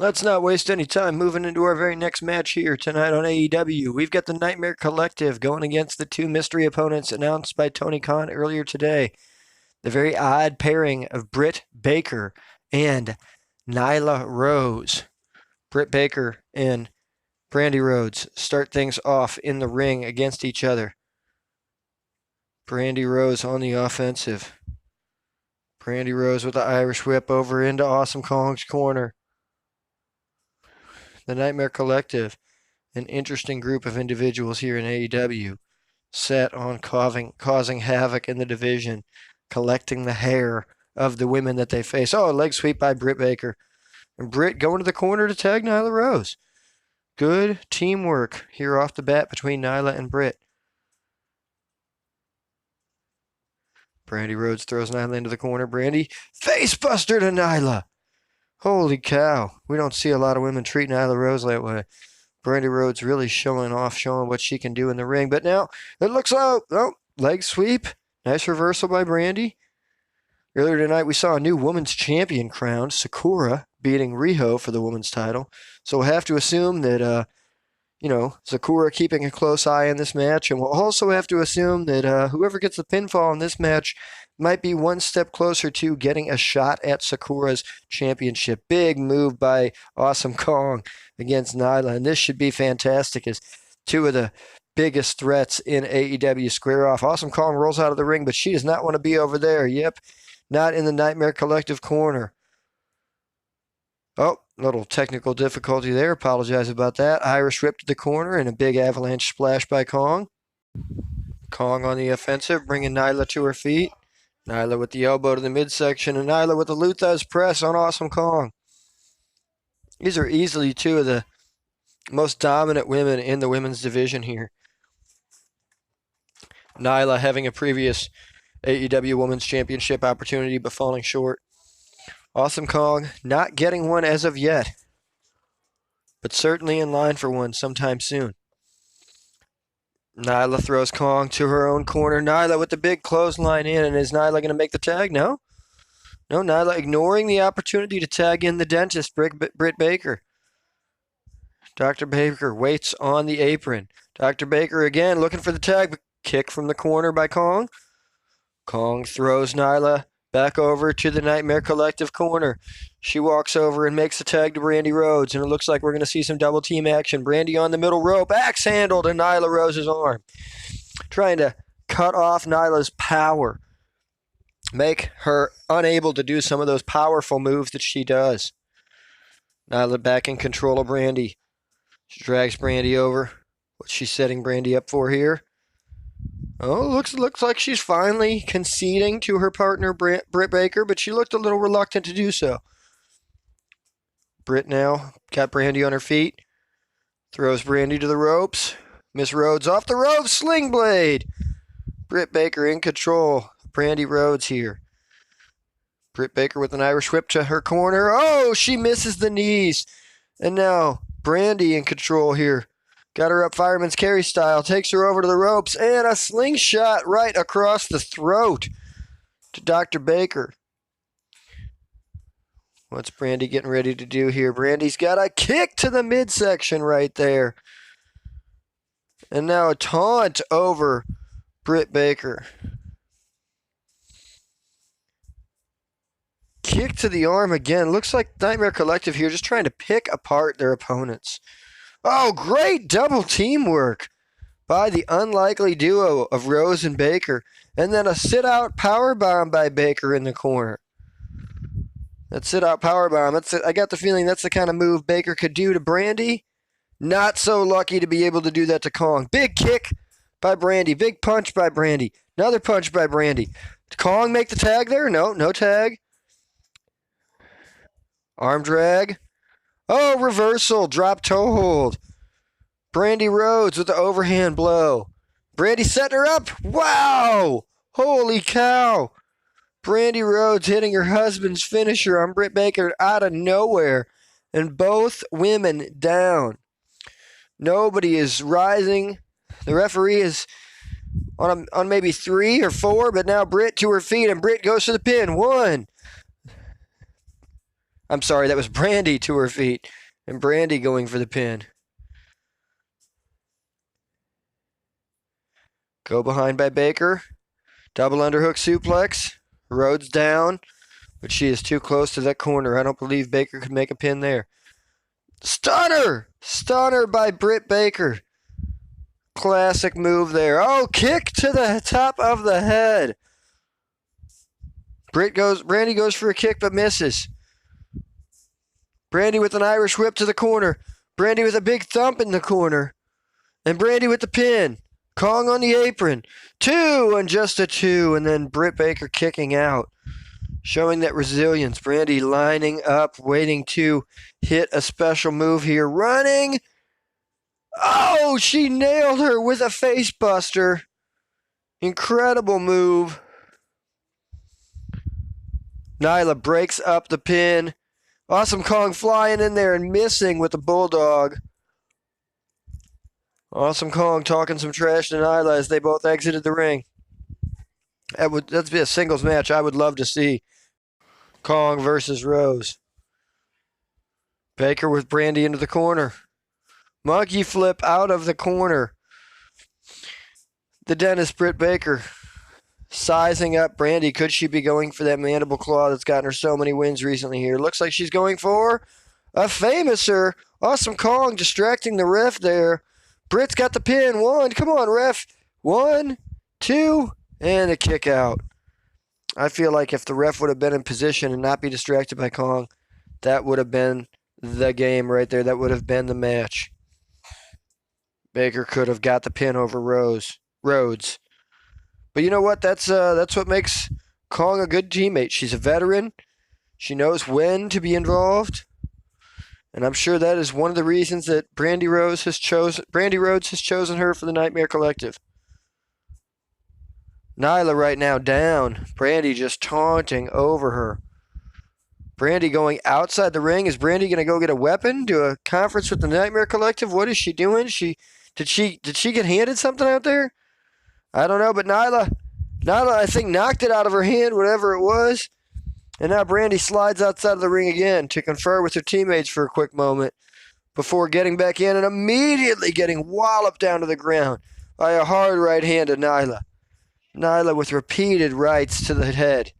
Let's not waste any time moving into our very next match here tonight on AEW. We've got the Nightmare Collective going against the two mystery opponents announced by Tony Khan earlier today. The very odd pairing of Britt Baker and Nyla Rose. Britt Baker and Brandy Rhodes start things off in the ring against each other. Brandy Rose on the offensive. Brandy Rose with the Irish whip over into Awesome Kong's corner. The Nightmare Collective, an interesting group of individuals here in AEW, set on causing havoc in the division, collecting the hair of the women that they face. Oh, a leg sweep by Britt Baker. And Britt going to the corner to tag Nyla Rose. Good teamwork here off the bat between Nyla and Britt. Brandy Rhodes throws Nyla into the corner. Brandy, facebuster to Nyla. Holy cow. We don't see a lot of women treat Nyla Rose that way. Brandy Rhodes really showing what she can do in the ring. But now it looks like, leg sweep. Nice reversal by Brandy. Earlier tonight we saw a new women's champion crowned, Sakura, beating Riho for the women's title. So we'll have to assume that, Sakura keeping a close eye on this match. And we'll also have to assume that whoever gets the pinfall in this match might be one step closer to getting a shot at Sakura's championship. Big move by Awesome Kong against Nyla. And this should be fantastic as two of the biggest threats in AEW square off. Awesome Kong rolls out of the ring, but she does not want to be over there. Yep, not in the Nightmare Collective corner. Oh, little technical difficulty there. Apologize about that. Irish whip to the corner and a big avalanche splash by Kong. Kong on the offensive, bringing Nyla to her feet. Nyla with the elbow to the midsection, and Nyla with the Luthez press on Awesome Kong. These are easily two of the most dominant women in the women's division here. Nyla having a previous AEW Women's Championship opportunity but falling short. Awesome Kong not getting one as of yet, but certainly in line for one sometime soon. Nyla throws Kong to her own corner. Nyla with the big clothesline in, and is Nyla going to make the tag? No. No, Nyla ignoring the opportunity to tag in the dentist, Britt Baker. Dr. Baker waits on the apron. Dr. Baker again looking for the tag, but kick from the corner by Kong. Kong throws Nyla back over to the Nightmare Collective corner. She walks over and makes the tag to Brandy Rhodes, and it looks like we're going to see some double team action. Brandy on the middle rope, axe handle to Nyla Rose's arm. Trying to cut off Nyla's power. Make her unable to do some of those powerful moves that she does. Nyla back in control of Brandy. She drags Brandy over. What's she setting Brandy up for here? Oh, looks like she's finally conceding to her partner, Britt Baker, but she looked a little reluctant to do so. Britt now got Brandy on her feet. Throws Brandy to the ropes. Miss Rhodes off the ropes, sling blade. Britt Baker in control. Brandy Rhodes here. Britt Baker with an Irish whip to her corner. Oh, she misses the knees. And now Brandy in control here. Got her up fireman's carry style. Takes her over to the ropes. And a slingshot right across the throat to Dr. Baker. What's Brandy getting ready to do here? Brandy's got a kick to the midsection right there. And now a taunt over Britt Baker. Kick to the arm again. Looks like Nightmare Collective here just trying to pick apart their opponents. Oh, great double teamwork by the unlikely duo of Rose and Baker. And then a sit-out powerbomb by Baker in the corner. That sit-out powerbomb, I got the feeling that's the kind of move Baker could do to Brandy. Not so lucky to be able to do that to Kong. Big kick by Brandy. Big punch by Brandy. Another punch by Brandy. Did Kong make the tag there? No, no tag. Arm drag. Oh, reversal. Drop toe hold. Brandy Rhodes with the overhand blow. Brandy setting her up. Wow. Holy cow. Brandy Rhodes hitting her husband's finisher on Britt Baker out of nowhere. And both women down. Nobody is rising. The referee is on maybe 3 or 4, but now Britt to her feet, and Britt goes for the pin. 1. I'm sorry, that was Brandy to her feet. And Brandy going for the pin. Go behind by Baker. Double underhook suplex. Rhodes down. But she is too close to that corner. I don't believe Baker could make a pin there. Stunner! Stunner by Britt Baker. Classic move there. Oh, kick to the top of the head. Brandy goes for a kick but misses. Brandy with an Irish whip to the corner. Brandy with a big thump in the corner. And Brandy with the pin. Kong on the apron. 2 and just a 2. And then Britt Baker kicking out. Showing that resilience. Brandy lining up, waiting to hit a special move here. Running. Oh, she nailed her with a face buster. Incredible move. Nyla breaks up the pin. Awesome Kong flying in there and missing with the Bulldog. Awesome Kong talking some trash to Nyla as they both exited the ring. That'd be a singles match I would love to see. Kong versus Rose. Baker with Brandy into the corner. Monkey flip out of the corner. The dentist, Britt Baker, sizing up Brandy. Could she be going for that mandible claw that's gotten her so many wins recently here? Looks like she's going for a famouser. Awesome Kong distracting the ref there. Britt's got the pin. 1. Come on, ref. 1, 2, and a kick out. I feel like if the ref would have been in position and not be distracted by Kong, that would have been the game right there. That would have been the match. Baker could have got the pin over Rhodes. But you know what? That's what makes Kong a good teammate. She's a veteran. She knows when to be involved. And I'm sure that is one of the reasons that Brandy Rhodes has chosen her for the Nightmare Collective. Nyla right now down. Brandy just taunting over her. Brandy going outside the ring. Is Brandy going to go get a weapon? Do a conference with the Nightmare Collective? What is she doing? Did she get handed something out there? I don't know, but Nyla, I think, knocked it out of her hand, whatever it was. And now Brandy slides outside of the ring again to confer with her teammates for a quick moment before getting back in and immediately getting walloped down to the ground by a hard right hand of Nyla. Nyla with repeated rights to the head.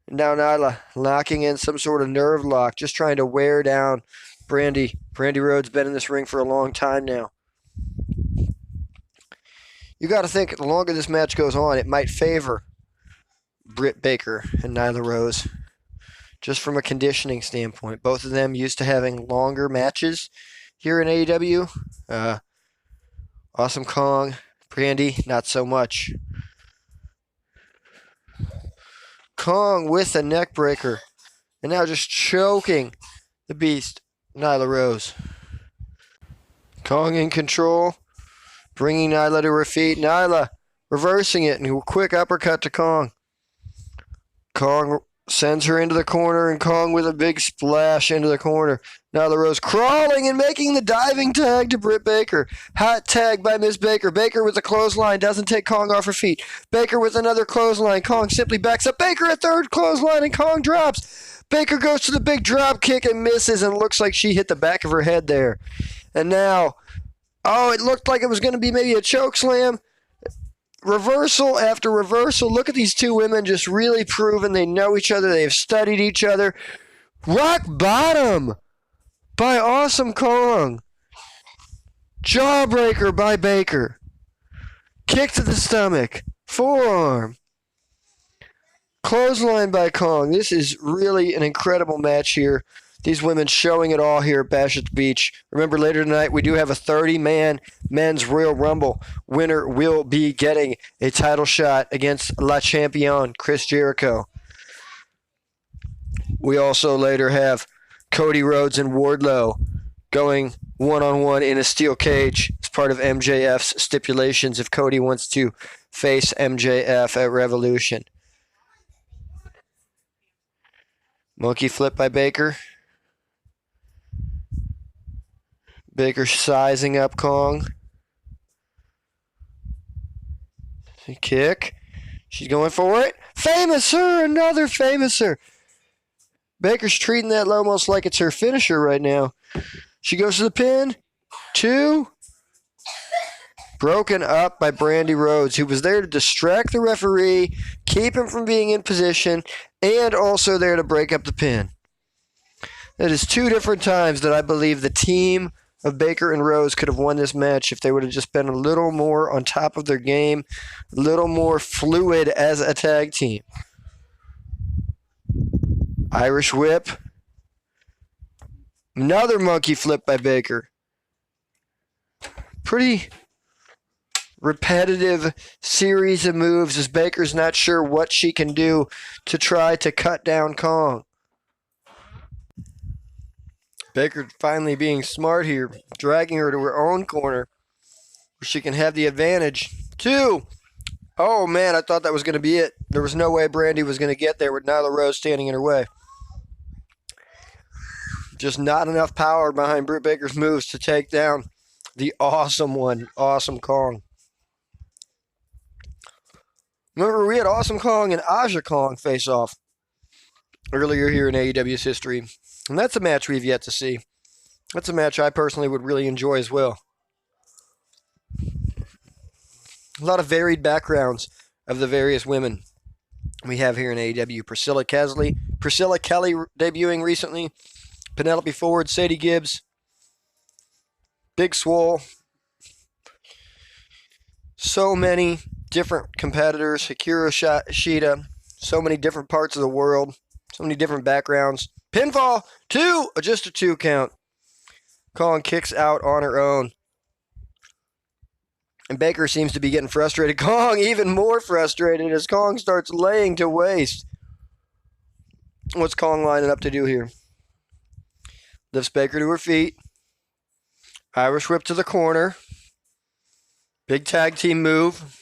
And now Nyla locking in some sort of nerve lock, just trying to wear down Brandy. Brandy Rhodes been in this ring for a long time now. You got to think, the longer this match goes on, it might favor Britt Baker and Nyla Rose. Just from a conditioning standpoint. Both of them used to having longer matches here in AEW. Awesome Kong, Brandy, not so much. Kong with a neck breaker. And now just choking the beast, Nyla Rose. Kong in control. Bringing Nyla to her feet. Nyla reversing it and a quick uppercut to Kong. Kong sends her into the corner and Kong with a big splash into the corner. Nyla Rose crawling and making the diving tag to Britt Baker. Hot tag by Miss Baker. Baker with a clothesline doesn't take Kong off her feet. Baker with another clothesline. Kong simply backs up. Baker a third clothesline and Kong drops. Baker goes to the big drop kick and misses and looks like she hit the back of her head there. And now, it looked like it was going to be maybe a choke slam. Reversal after reversal. Look at these two women just really proving they know each other. They have studied each other. Rock bottom by Awesome Kong. Jawbreaker by Baker. Kick to the stomach. Forearm. Clothesline by Kong. This is really an incredible match here. These women showing it all here at Bash at the Beach. Remember, later tonight, we do have a 30-man men's Royal Rumble. Winner will be getting a title shot against La Champion, Chris Jericho. We also later have Cody Rhodes and Wardlow going one-on-one in a steel cage as part of MJF's stipulations if Cody wants to face MJF at Revolution. Monkey flip by Baker. Baker sizing up Kong. Kick. She's going for it. Famouser! Another Famouser. Baker's treating that almost like it's her finisher right now. She goes to the pin. 2. Broken up by Brandy Rhodes, who was there to distract the referee, keep him from being in position, and also there to break up the pin. That is 2 different times that I believe the team of Baker and Rose could have won this match if they would have just been a little more on top of their game, a little more fluid as a tag team. Irish whip. Another monkey flip by Baker. Pretty repetitive series of moves as Baker's not sure what she can do to try to cut down Kong. Baker finally being smart here, dragging her to her own corner where she can have the advantage. 2. Oh man, I thought that was going to be it. There was no way Brandy was going to get there with Nyla Rose standing in her way. Just not enough power behind Britt Baker's moves to take down the awesome Kong. Remember, we had Awesome Kong and Aja Kong face off earlier here in AEW's history. And that's a match we've yet to see. That's a match I personally would really enjoy as well. A lot of varied backgrounds of the various women we have here in AEW. Priscilla Kelly debuting recently. Penelope Ford, Sadie Gibbs, Big Swole. So many different competitors. Hikaru Shida. So many different parts of the world. So many different backgrounds. Pinfall, 2, just a 2 count. Kong kicks out on her own. And Baker seems to be getting frustrated. Kong even more frustrated as Kong starts laying to waste. What's Kong lining up to do here? Lifts Baker to her feet. Irish whip to the corner. Big tag team move.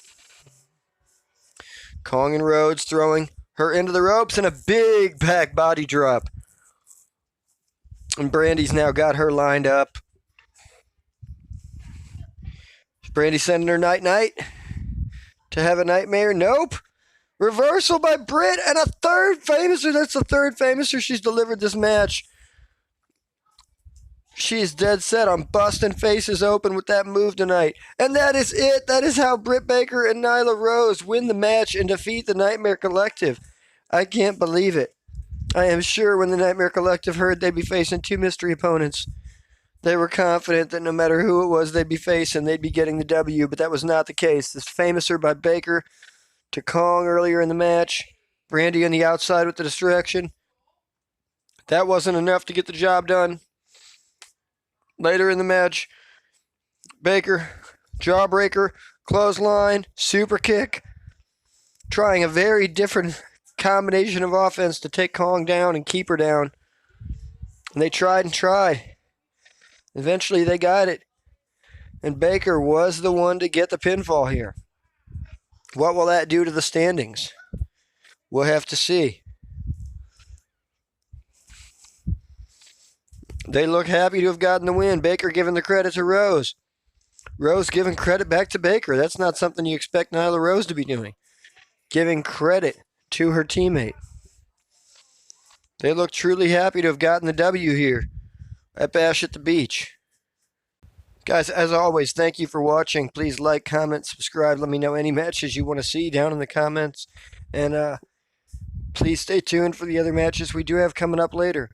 Kong and Rhodes throwing her into the ropes and a big back body drop. And Brandy's now got her lined up. Is Brandy sending her night-night to have a nightmare? Nope. Reversal by Britt and a third famouser. That's the third famouser she's delivered this match. She is dead set on busting faces open with that move tonight. And that is it. That is how Britt Baker and Nyla Rose win the match and defeat the Nightmare Collective. I can't believe it. I am sure when the Nightmare Collective heard they'd be facing 2 mystery opponents, they were confident that no matter who it was they'd be facing, they'd be getting the W, but that was not the case. This famouser by Baker to Kong earlier in the match. Brandy on the outside with the distraction. That wasn't enough to get the job done. Later in the match, Baker, jawbreaker, clothesline, super kick, trying a very different combination of offense to take Kong down and keep her down. And they tried and tried. Eventually they got it. And Baker was the one to get the pinfall here. What will that do to the standings? We'll have to see. They look happy to have gotten the win. Baker giving the credit to Rose. Rose giving credit back to Baker. That's not something you expect Nyla Rose to be doing. Giving credit to her teammate. They look truly happy to have gotten the W here at Bash at the Beach. Guys, as always, thank you for watching. Please like, comment, subscribe. Let me know any matches you want to see down in the comments. And please stay tuned for the other matches we do have coming up later.